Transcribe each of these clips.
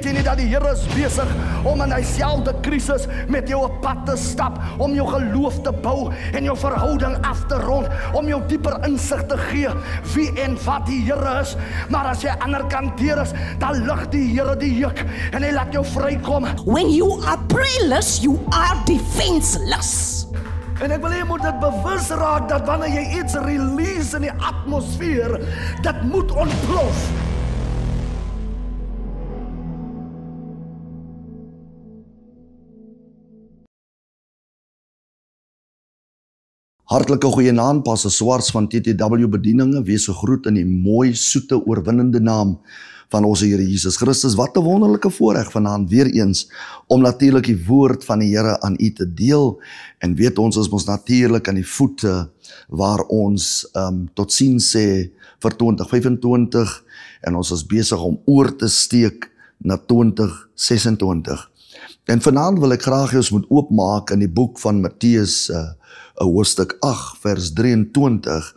Weet jy nie dat die Here is besig om in dieselfde krisis met jou op pad te stap, om jou geloof te bou en jou verhouding af te rond, om jou dieper insig te gee wie en wat die Here is. Maar as jy aan die ander kant deur is, dan lig die Here die juk en hy laat jou vrykom. When you are prayerless, you are defenseless. En ek wil jy moet dit bewus raak dat wanneer jy iets release in die atmosfeer, dit moet ontplof. Hartlike goeienaand, Pastor Swarts van TTW Bedieninge, wees gegroet in die mooi, soete, oorwinnende naam van ons Here Jesus Christus. Wat 'n wonderlike voorreg vanaand weer eens om natuurlik die woord van die Here aan u te deel. En weet ons is mos natuurlik aan die voete waar ons tot siens sê vir 2025 en ons is besig om oor te steek na 2026. En vanaand wil ek graag hê ons moet oopmaak in die boek van Matteus hoofstuk 8 vers 23.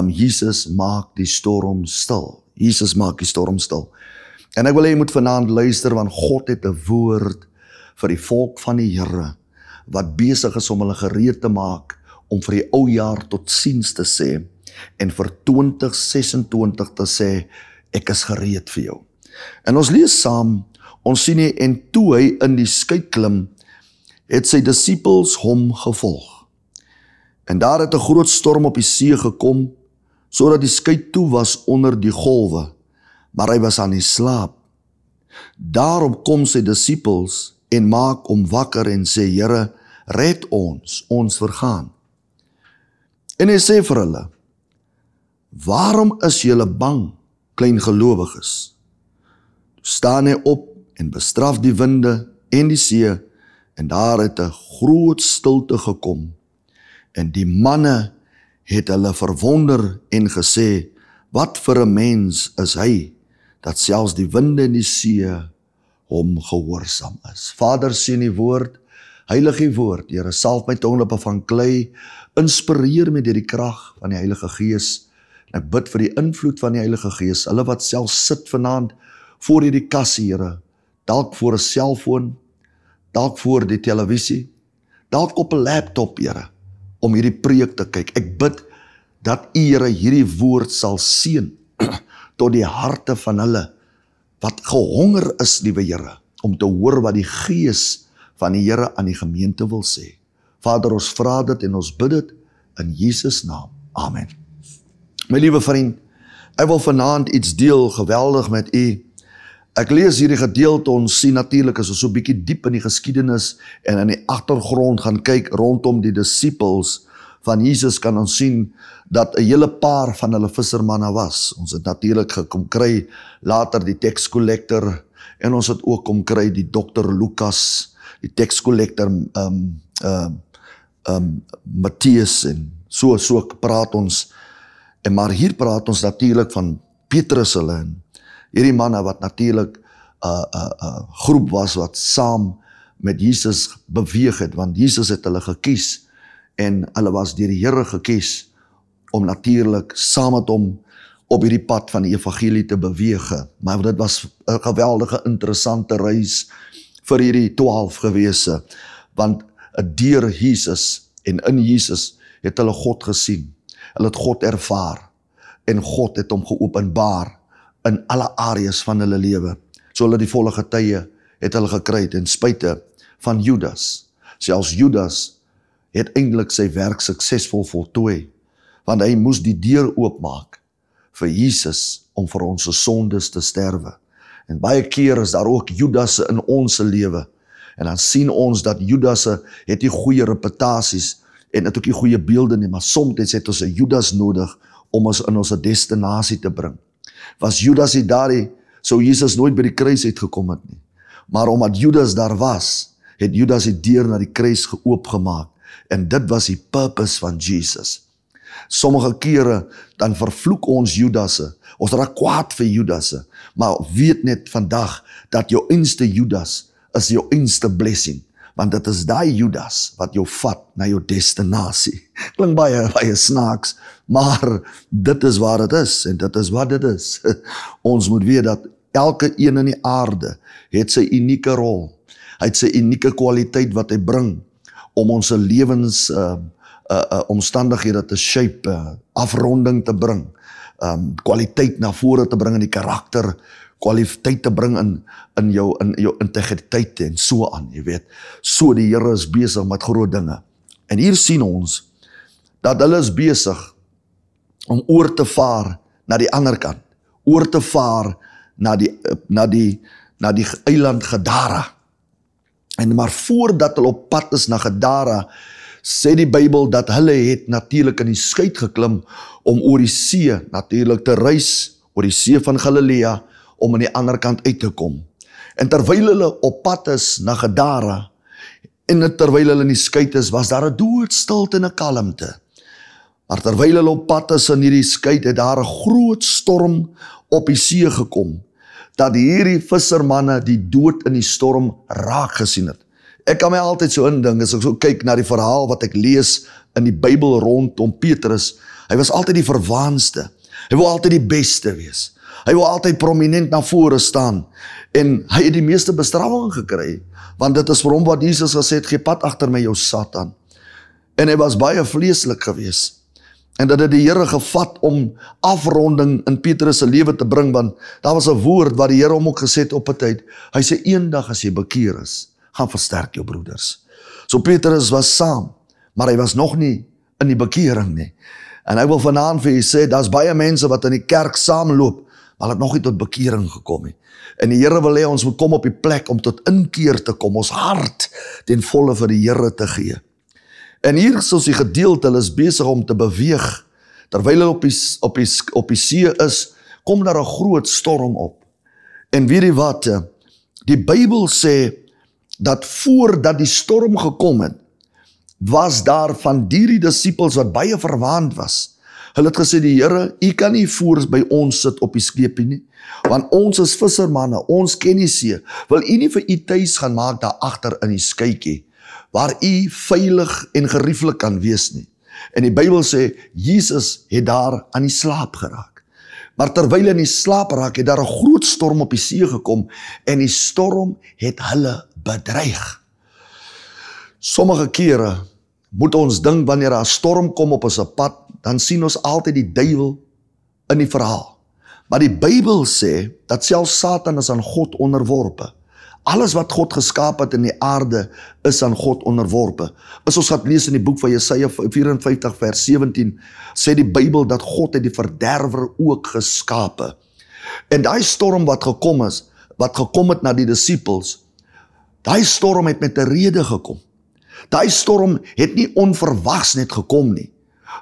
Jesus maak die storm stil. Jesus maak die storm stil. En ek wil hê jy moet vanaand luister, want God het 'n woord vir die volk van die Here wat besig is om hulle gereed te maak om vir die ou jaar tot siens te sê en vir 2026 te sê ek is gereed vir jou. En ons lees saam, ons sien nie, en toe hy in die skei klim, het sy disippels hom gevolg. En daar het 'n groot storm op die see gekom, sodat die skei toe was onder die golwe, maar hy was aan die slaap. Daarop kom sy disippels en maak hom wakker en sê, Here, red ons, ons vergaan. En hy sê vir hulle, waarom is julle bang, klein gelowiges? Staan hy op en bestraf die winde en die see, en daar het 'n groot stilte gekom. En die manne het hulle verwonder en gesê, wat vir 'n mens is hy, dat selfs die winde en die see hom gehoorsaam is. Vader, sien die woord, heilig die woord, Here, salf my tonglippe van klei, inspireer my deur die krag van die Heilige Gees, en ek bid vir die invloed van die Heilige Gees, hulle wat self sit vanaand voor hierdie kassie, Here, dalk voor 'n selfoon, dalk voor die televisie, dalk op 'n laptop, Here, om hierdie preek te kyk. Ek bid dat U, Here, hierdie woord sal seën tot die harte van hulle wat gehonger is, liewe Here, om te hoor wat die Gees van die Here aan die gemeente wil sê. Vader, ons vra dit en ons bid dit in Jesus naam. Amen. My liewe vriend, ek wil vanaand iets deel geweldig met u. Ek lees hierdie gedeelte, ons sien natuurlik as ons so 'n bietjie diep in die geskiedenis en in die agtergrond gaan kyk rondom die disippels van Jesus, kan ons sien dat 'n hele paar van hulle vissermanne was. Ons het natuurlik gekom kry later die tax collector en ons het ook kom kry die dokter Lukas, die tax collector Matteus en so praat ons. En maar hier praat ons natuurlik van Petrus hulle en hierdie manne wat natuurlik 'n groep was wat saam met Jesus beweeg het, want Jesus het hulle gekies en hulle was deur die Here gekies om natuurlik saam met hom op hierdie pad van die evangelie te beweeg. Maar dit was 'n geweldige interessante reis vir hierdie 12 gewese, want deur Jesus en in Jesus het hulle God gesien. Hulle het God ervaar en God het hom geopenbaar in alle areas van hulle lewe. So hulle die volle getuie het hulle gekry ten spyte van Judas. Selfs Judas het eintlik sy werk suksesvol voltooi, want hy moes die deur oopmaak vir Jesus om vir ons sondes te sterwe. En baie keer is daar ook Judasse in ons lewe. En dan sien ons dat Judasse het die goeie reputasies en het ook die goeie beelde nie, maar soms het ons 'n Judas nodig om ons in ons destinasie te bring. Was Judas nie daar nie, sou Jesus nooit by die kruis uitgekom het nie. Maar omdat Judas daar was, het Judas die deur na die kruis geoopgemaak. En dit was die purpose van Jesus. Sommige kere dan vervloek ons Judasse, ons raak kwaad vir Judasse, maar weet net vandag dat jou einste Judas is jou einste blessing, want dit is daai Judas wat jou vat na jou destinasie. Klink baie snaaks, maar dit is waar dit is en dit is wat dit is. Ons moet weet dat elke een in die aarde het sy unieke rol. Hy het sy unieke kwaliteit wat hy bring om ons lewens omstandighede te shape, afronding te bring, kwaliteit na vore te bring in die karakter, kwaliteit te bring in jou integriteit en so aan, jy weet. So die Here is besig met groot dinge. En hier sien ons dat hulle is besig om oor te vaar na die ander kant, oor te vaar na die eiland Gadara. En maar voordat hulle op pad is na Gadara, sê die Bybel dat hulle het natuurlik in die skuit geklim om oor die see natuurlik te reis, oor die see van Galilea, om aan die ander kant uit te kom. En terwyl hulle op pad is na Gadara, en terwyl hulle in die skuit is, was daar 'n doodstilte en 'n kalmte. Maar terwyl hulle op pad is in hierdie skuit, het daar 'n groot storm op die see gekom, dat hierdie vissermanne die dood in die storm raak gesien het. Ek kan my altyd so indink, as ek so kyk na die verhaal wat ek lees in die Bybel rondom Petrus, hy was altyd die verwaandste, hy wil altyd die beste wees, hy wil altyd prominent na vore staan, en hy het die meeste bestraffing gekry, want dit is vir hom wat Jesus gesê het, gee pad agter my jou Satan, en hy was baie vleeslik gewees, en dat het die Here gevat om afronding in Petrus se lewe te bring, want daar was 'n woord wat die Here hom ook gesê het op 'n tyd, hy sê eendag as jy bekeer is, gaan versterk jou broeders. So Petrus was saam, maar hy was nog nie in die bekering nie. En hy wil vanaand vir jy sê, daar's baie mense wat in die kerk saamloop, maar het nog nie tot bekering gekom nie. En die Here wil hê ons moet kom op die plek om tot inkeer te kom, ons hart ten volle vir die Here te gee. En hier soos die gedeelte, hulle is besig om te beweeg, terwyl hulle op die see is, kom daar 'n groot storm op. En weet jy wat, die Bybel sê, dat voordat die storm gekom het, was daar van die disippels wat baie verwaand was. Hulle het gesê, die Here, U kan nie voor by ons sit op die skeepie nie, want ons is vissermanne, ons ken die see, wil U nie vir U tuis gaan maak daar agter in die skuitjie, waar U veilig en gerieflik kan wees nie. En die Bybel sê, Jesus het daar aan die slaap geraak. Maar terwyl hy in die slaap raak, het daar 'n groot storm op die see gekom, en die storm het hulle bedreig. Sommige kere moet ons dink, wanneer daar 'n storm kom op ons pad, dan sien ons altyd die duiwel in die verhaal. Maar die Bybel sê, dat selfs Satan is aan God onderworpe. Alles wat God geskaap het in die aarde, is aan God onderworpe. As ons gaan lees in die boek van Jesaja 54 vers 17, sê die Bybel dat God het die verderwer ook geskape. En daai storm wat gekom het na die disippels, daai storm het met 'n rede gekom. Daai storm het nie onverwags net gekom nie,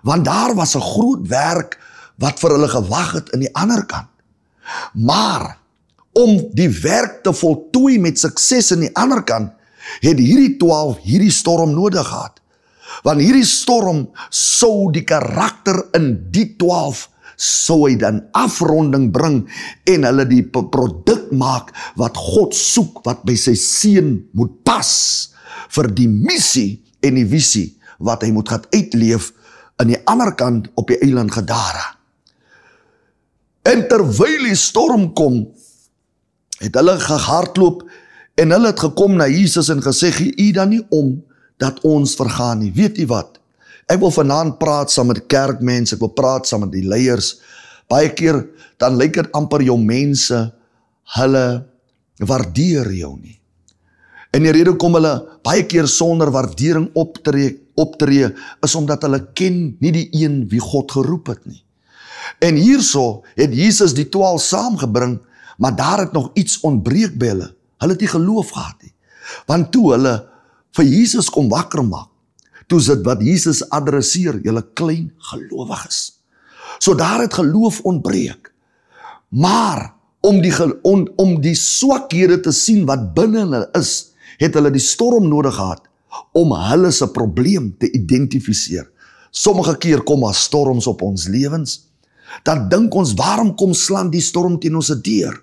want daar was 'n groot werk wat vir hulle gewag het in die ander kant. Maar om die werk te voltooi met sukses in die ander kant, het hierdie 12 hierdie storm nodig gehad. Want hierdie storm sou die karakter in die 12 sou hy dan afronding bring en hulle die produk maak wat God soek, wat by sy seun moet pas vir die missie en die visie wat hy moet gaan uitleef aan die ander kant op die eiland Gadara. En terwyl die storm kom, het hulle gehardloop en hulle het gekom na Jesus en gesê, gee U dan nie om dat ons vergaan nie. Weet jy wat? Ek wil vanaand praat saam met kerkmense, ek wil praat saam met die leiers. Baie keer dan lyk dit amper jou mense, hulle waardeer jou nie. En die rede kom hulle baie keer sonder waardering optree is omdat hulle ken nie die een wie God geroep het nie. En hierso het Jesus die 12 saamgebring, maar daar het nog iets ontbreek by hulle. Hulle het nie geloof gehad nie. Want toe hulle vir Jesus kom wakker maak, toe is dit wat Jesus adresseer, julle klein gelowiges. So daar het geloof ontbreek. Maar om die swakhede te sien wat binne hulle is, het hulle die storm nodig gehad om hulle se probleem te identifiseer. Sommige keer kom daar storms op ons lewens, dan dink ons, waarom kom slaan die storm teen ons deur?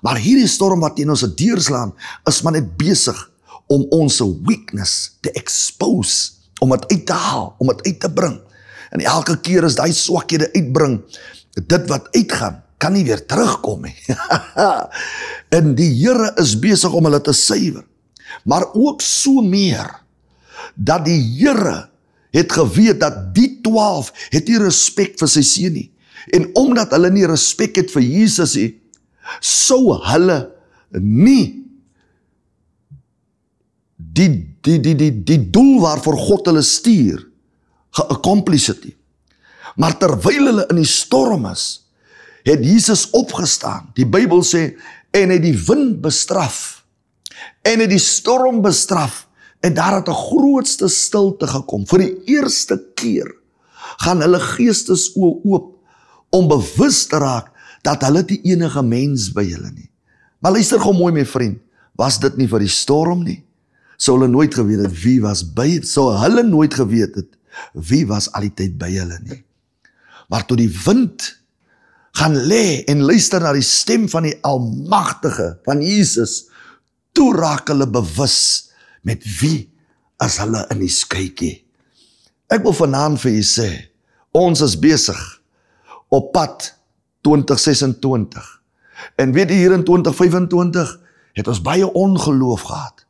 Maar hierdie storm wat teen ons deur slaan, is maar net besig om ons weakness te expose, om het uit te haal, om het uit te bring. En elke keer as die swakhede uitbring, dit wat uitgaan, kan nie weer terugkom nie. En die Here is besig om hulle te suiwer. Maar ook so meer, dat die Here het geweet dat die 12 het nie respek vir sy seun nie. En omdat hulle nie respek het vir Jesus nie, sou hulle nie die doel waarvoor God hulle stuur, ge-accomplish het nie. Maar terwyl hulle in die storm is, het Jesus opgestaan. Die Bybel sê, en het die wind bestraf, en het die storm bestraf, en daar het 'n grootste stilte gekom. Vir die eerste keer gaan hulle geestesoë oop, om bewus te raak, dat hulle die enige mens by hulle nie. Maar luister gou mooi my vriend, was dit nie vir die storm nie? Sou hulle nooit geweet het wie was by, sou hulle nooit geweet het wie was al die tyd by hulle nie. Maar toe die wind gaan lê en luister na die stem van die Almagtige, van Jesus, toe raak hulle bewus met wie is hulle in die skytjie. Ek wil vanaand vir u sê, ons is besig op pad 2026. En weet jy, hier in 2025 het ons baie ongeloof gehad.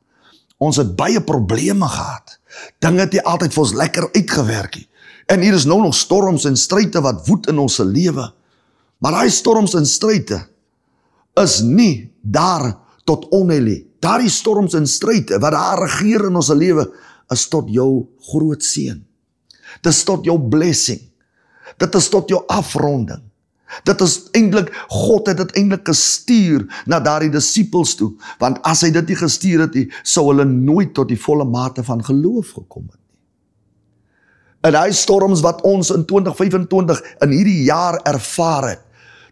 Ons het baie probleme gehad. Dinge het nie altyd vir ons lekker uitgewerk nie. En hier is nou nog storms en stryde wat woed in ons lewe. Maar daai storms en stryde is nie daar tot onheil nie. Daardie storms en stryde wat daar regeer in ons lewe is tot jou groot seën. Dit is tot jou blessing. Dit is tot jou afronding. Dit is eintlik, God het dit eintlik gestuur na daardie disippels toe, want as hy dit nie gestuur het nie, sou hulle nooit tot die volle mate van geloof gekom het nie. En daai storms wat ons in 2025 in hierdie jaar ervaar het,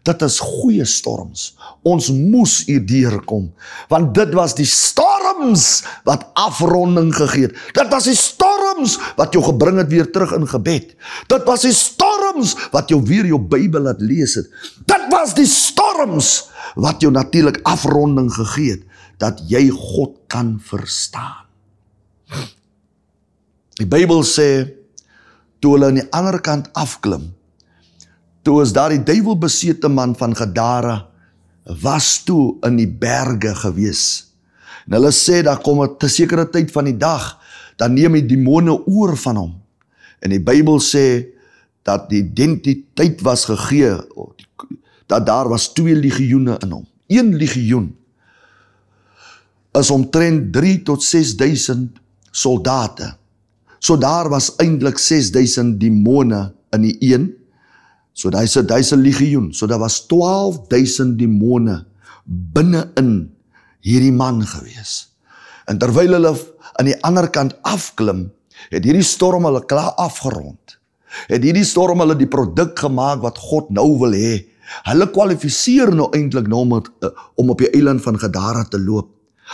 dit is goeie storms. Ons moes hierdeur kom, want dit was die storms wat afronding gegee het. Dit was die storms wat jou gebring het weer terug in gebed. Dit was die storms wat jou weer jou Bybel laat lees het. Dit was die storms wat jou natuurlik afronding gegee het, dat jy God kan verstaan. Die Bybel sê, toe hulle aan die ander kant afklim, toe is daar die duiwelbesete man van Gadara, was toe in die berge gewees. En hulle sê, daar kom 'n sekere tyd van die dag, dan neem die demone oor van hom. En die Bybel sê, dat die identiteit was gegee, dat daar was 2 legioene in hom. 1 legioen is omtrent 3 tot 6.000 soldate. So daar was eintlik 6.000 demone in die een. So daar is 'n legioen. So daar was 12.000 demone binne in hierdie man gewees. En terwyl hulle aan die ander kant afklim, het hierdie storm hulle klaar afgerond. Het hierdie storm hulle die produk gemaak wat God nou wil hê. Hulle kwalifiseer nou eintlik nou om op die eiland van Gadara te loop.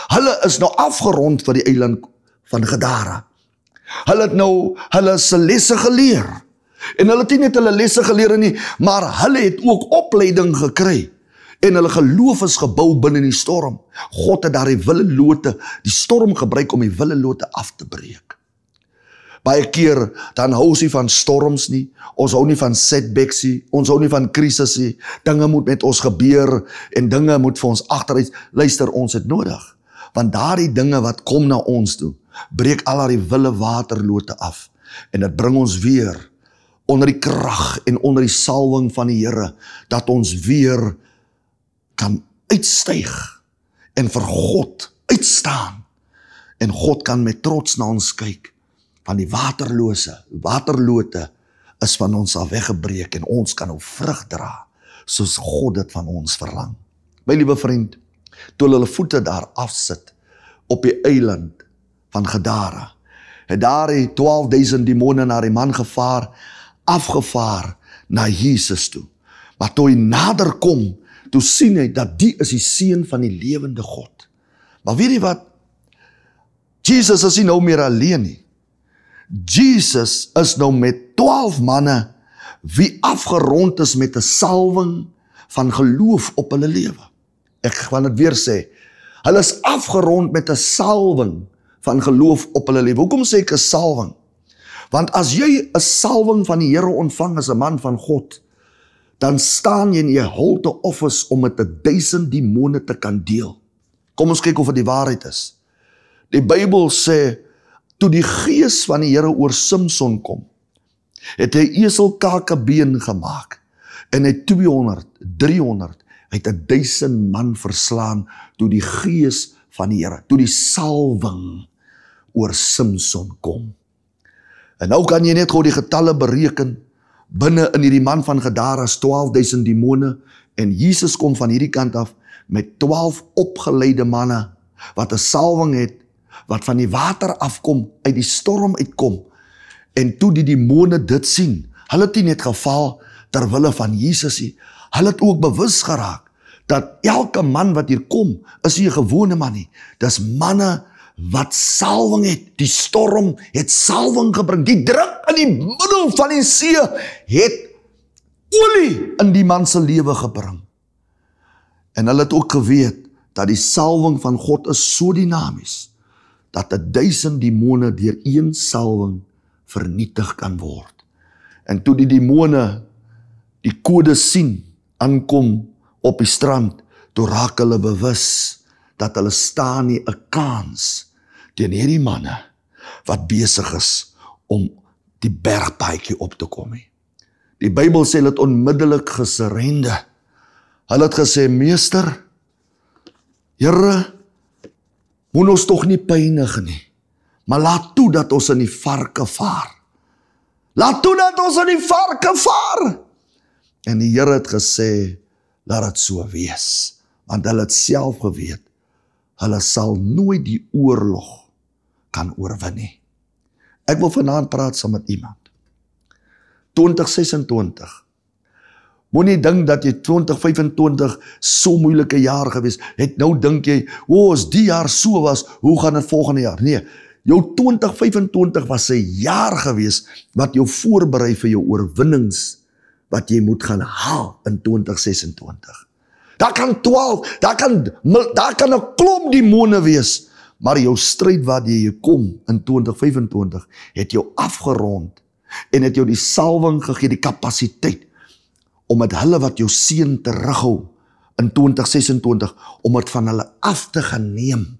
Hulle is nou afgerond vir die eiland van Gadara. Hulle het nou hulle se lesse geleer. En hulle het nie net hulle lesse geleer nie, maar hulle het ook opleiding gekry. En hulle geloof is gebou binne die storm. God het daar die willelote, die storm gebruik om die willelote af te breek. Baie keer, dan hou ons nie van storms nie, ons hou nie van setbacks nie, ons hou nie van krisis nie, dinge moet met ons gebeur, en dinge moet vir ons agteruit, luister, ons het nodig, want daardie dinge wat kom na ons toe, breek al die wille waterlote af, en dit bring ons weer, onder die krag en onder die salwing van die Here, dat ons weer kan uitstyg, en vir God uitstaan, en God kan met trots na ons kyk, van die waterlote is van ons al weggebreek en ons kan nou vrug dra, soos God dit van ons verlang. My liewe vriend, toe hulle voete daar afsit, op die eiland van Gadara, het daar die 12.000 demone na die man afgevaar na Jesus toe. Maar toe hy nader kom, toe sien hy dat die is die seun van die lewende God. Maar weet jy wat? Jesus is nie nou meer alleen nie. Jesus is nou met 12 manne wie afgerond is met 'n salwing van geloof op hulle lewe. Ek gaan dit weer sê. Hulle is afgerond met 'n salwing van geloof op hulle lewe. Hoekom sê ek 'n salwing? Want as jy 'n salwing van die Here ontvang as 'n man van God, dan staan jy in jy holte office om met 1000 demone te kan deel. Kom ons kyk of dit die waarheid is. Die Bybel sê, toe die gees van die Here oor Simson kom, het hy eselkakebeen gemaak, en hy 200, 300, hy het 1000 man verslaan, toe die gees van die Here, toe die salwing oor Simson kom. En nou kan jy net gou die getalle bereken, binne in hierdie man van Gadara is 12.000 demone, en Jesus kom van hierdie kant af, met 12 opgeleide manne, wat 'n salwing het, wat van die water afkom, uit die storm uitkom, en toe die demone dit sien, hulle het nie net geval, terwille van Jesus nie, hulle het ook bewus geraak, dat elke man wat hier kom, is nie 'n gewone man nie, dis manne, wat salwing het, die storm het salwing gebring, die druk in die middel van die see, het olie in die man se lewe gebring, en hulle het ook geweet, dat die salwing van God is so dinamies, dat 1000 demone deur een salwing vernietig kan word. En toe die demone die kode sien, aankom op die strand, toe raak hulle bewus, dat hulle staan nie 'n kans teen hierdie manne, wat besig is om die bergpaadjie op te kom nie. Die Bybel sê hulle het onmiddellik gesurrender. Hulle het gesê, meester, Here, moet ons tog nie pynig nie, maar laat toe dat ons in die varke vaar. Laat toe dat ons in die varke vaar. En die Here het gesê, laat dit so wees, want hulle het self geweet, hulle sal nooit die oorlog kan oorwin nie. Ek wil vanaand praat saam met iemand. 2026. Moenie dink dat jy 2025 so moeilike jaar gewees, het nou dink jy, as die jaar so was, hoe gaan dit volgende jaar? Nee, jou 2025 was 'n jaar gewees, wat jou voorberei vir jou oorwinnings, wat jy moet gaan haal in 2026. Daar kan 12, daar kan 'n klomp demone wees, maar jou stryd waar jy kom in 2025, het jou afgerond, en het jou die salwing gegee, die kapasiteit, om met hulle wat jou seën terughou in 2026, om het van hulle af te gaan neem.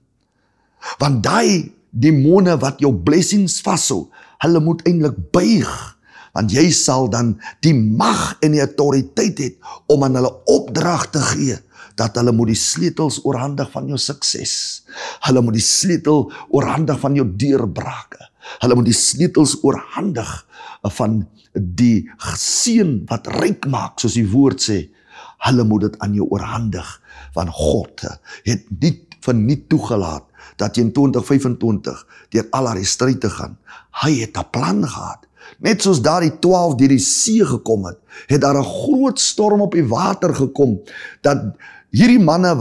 Want die demone wat jou blessings vashou, hulle moet eintlik buig, want jy sal dan die mag en die autoriteit het, om aan hulle opdrag te gee, dat hulle moet die sleutels oorhandig van jou sukses. Hulle moet die sleutel oorhandig van jou deurbrake. Hulle moet die sleutels oorhandig van die seën wat ryk maak, soos die woord sê. Hulle moet dit aan jou oorhandig, want God het nie verniet toegelaat, dat jy in 2025 deur al haar stryd te gaan. Hy het 'n plan gehad. Net soos daar die 12 deur die see gekom het, het daar 'n groot storm op die water gekom, dat hierdie manne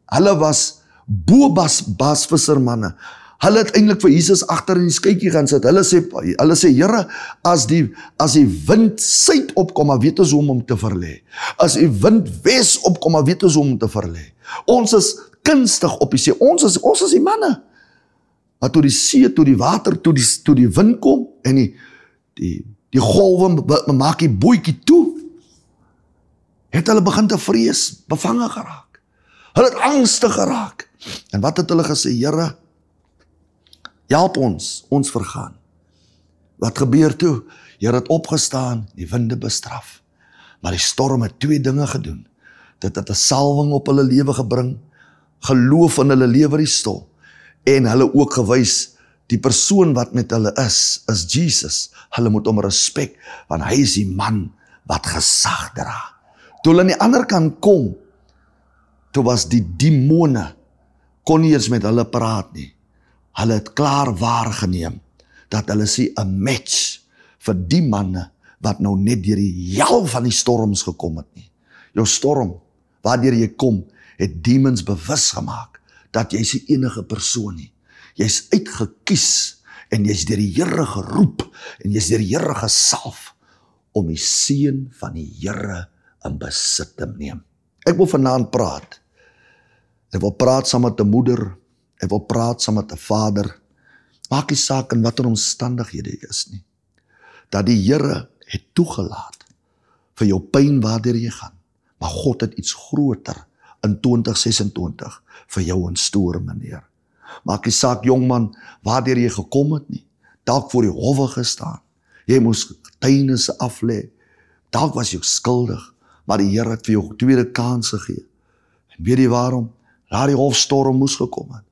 hulle was boobasvissermanne. Hulle het eintlik vir Jesus agter in die skytjie gaan sit. Hulle sê, Here, as die wind suid opkom, maar weet ons hoe om hom te verlê. As die wind wes opkom, maar weet ons hoe om hom te verlê. Ons is kunstig op die see. Ons is die manne. Maar toe die see, toe die water, toe die wind kom, en die golwe maak die bootjie toe, het hulle begin te vrees, bevange geraak. Hulle het angstig geraak. En wat het hulle gesê? Here, help ons vergaan. Wat gebeur toe? Here het opgestaan, die winde bestraf. Maar die storm het 2 dinge gedoen. Dit het 'n salwing op hulle lewe gebring, geloof in hulle lewe restol, en hulle ook gewys, die persoon wat met hulle is Jesus. Hulle moet hom respek, want hy is die man wat gesag dra. Toe hulle aan die ander kant kom, toe was die demone, kon nie eens met hulle praat nie. Hulle het klaar waargeneem, dat hulle sê 'n match vir die manne, wat nou net deur die hel van die storms gekom het nie. Jou storm, waardeur jy kom, het demons bewus gemaak, dat jy is die enige persoon nie. Jy is uitgekies, en jy is deur die Here geroep, en jy is deur die Here gesalf, om die seën van die Here in besit te neem. Ek wil vanaand praat. Ek wil praat saam met 'n moeder, ek wil praat saam met 'n vader, maak nie saak in watter omstandighede jy is nie, dat die Here het toegelaat, vir jou pyn waardeur jy gaan. Maar God het iets groter in 2026 vir jou in store, meneer. Maak nie saak, jongman, waardeur jy gekom het nie. Dalk voor die howe gestaan. Jy moes getuienisse aflê. Dalk was jy skuldig, maar die Here het vir jou tweede kans gegee. En weet jy waarom? Daardie hofstorm moes gekom het,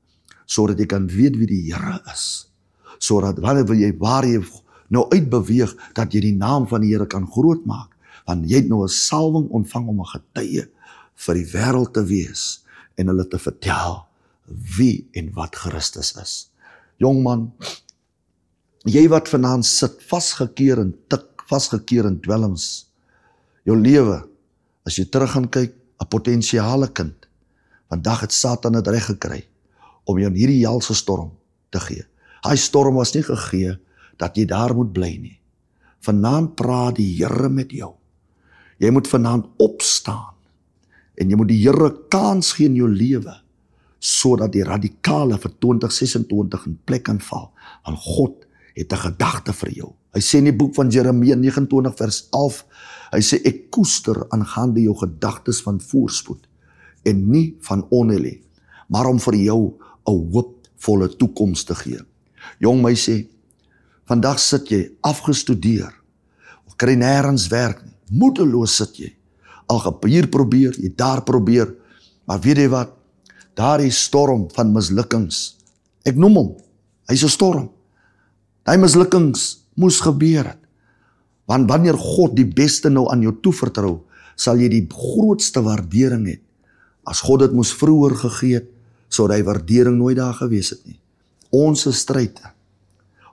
sodat jy kan weet wie die Here is. Sodat waar jy nou uitbeweeg, dat jy die naam van die Here kan groot maak. Want jy het nou 'n salwing ontvang om 'n getuie vir die wêreld te wees en hulle te vertel wie en wat Christus is. Jongman, jy wat vanaand sit vasgekeer in dwelms, jou lewe, as jy terug gaan kyk, 'n potensiale kind, vandag het Satan het reg gekry om jou in hierdie helse storm te gee. Hy storm was nie gegee dat jy daar moet bly nie. Vanaand praat die Here met jou. Jy moet vanaand opstaan en jy moet die Here kans gee in jou lewe, sodat die radikale vir 2026 in plek kan val. Want God het 'n gedagte vir jou. Hy sê in die boek van Jeremia 29 vers 11, hy sê ek koester aangaande jou gedagtes van voorspoed en nie van onheil, maar om vir jou 'n hoopvolle toekoms te gee. Jong meisie, vandag sit jy afgestudeer, of kry nêrens werk nie, moedeloos sit jy, al hier probeer, jy daar probeer, maar weet jy wat, daardie storm van mislukkings, ek noem hom, hy's 'n storm, die mislukkings moes gebeur het, want wanneer God die beste nou aan jou toevertrou, sal jy die grootste waardering hê. As God dit moes vroeër gegee het, sou die waardering nooit daar gewees het nie. Ons stryde,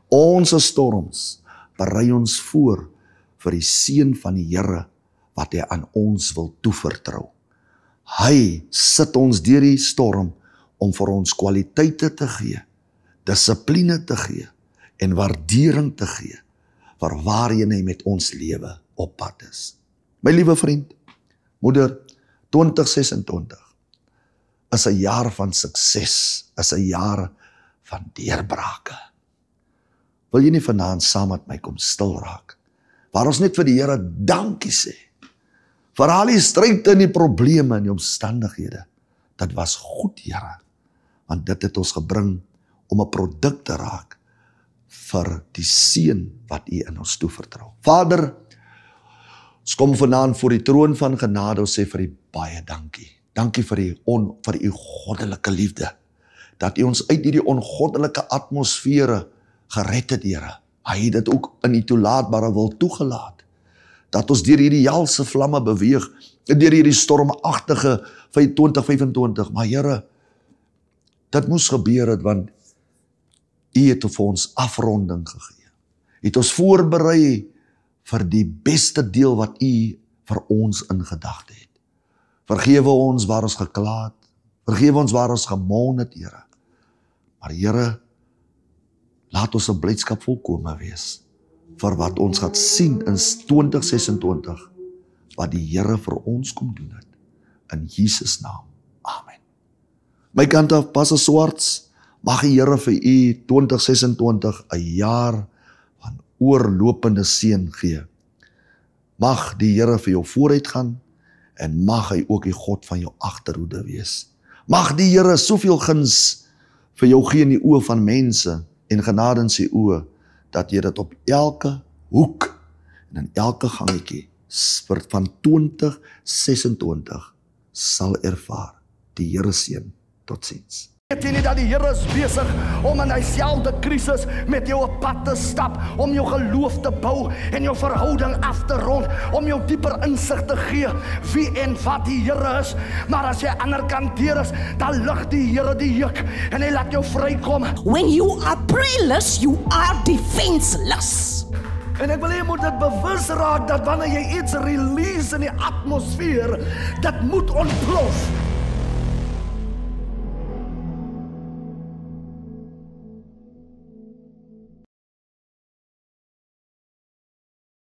ons storms, berei ons voor vir die seën van die Here wat hy aan ons wil toevertrou. Hy sit ons deur die storm om vir ons kwaliteite te gee, dissipline te gee en waardering te gee vir waarheen hy met ons lewe op pad is. My liewe vriend, moeder, 2026 is 'n jaar van sukses, is 'n jaar van deurbrake. Wil jy nie vanaand saam met my kom stil raak, waar ons net vir die Here dankie sê, vir al die stryd en die probleme en die omstandighede, dit was goed, Here, want dit het ons gebring om 'n produk te raak vir die seën wat U in ons toevertrou. Vader, ons kom vanaand voor die troon van genade, ons sê vir U baie dankie. Dankie vir U goddelike liefde, dat U ons uit hierdie ongoddelike atmosfere gered het, Here. Hy het dit ook in U toelaatbare wil toegelaat, dat ons deur hierdie helse vlamme beweeg, deur hierdie stormagtige 2025, maar Here, dit moes gebeur het, want U het vir ons afronding gegee. U het ons voorberei vir die beste deel wat U vir ons in gedagte het. Vergewe ons waar ons gekla het, vergewe ons waar ons gemon het, Here. Maar Here, laat ons 'n blydskap volkome wees vir wat ons gaan sien in 2026, wat die Here vir ons kom doen het. In Jesus naam. Amen. My kant af, Pastor Swarts, mag die Here vir u 2026 'n jaar van oorlopende seën gee. Mag die Here vir jou vooruit gaan en mag hy ook die God van jou agterhoede wees. Mag die Here soveel guns vir jou gee in die oë van mense en genade in sy oë, dat jy dit op elke hoek en in elke gangetjie van 2026 sal ervaar. Die Here seën. Totsiens. Weet jy nie dat die Here is besig om in dieselfde krisis met jou op pad te stap, om jou geloof te bou en jou verhouding af te rond, om jou dieper insig te gee wie en wat die Here is. Maar as jy ander kant deur is, dan lig die Here die juk en hy laat jou vrykom. When you are prayless, you are defenseless. En ek wil jy moet dit bewus raak dat wanneer jy iets release in die atmosfeer, dit moet ontplof.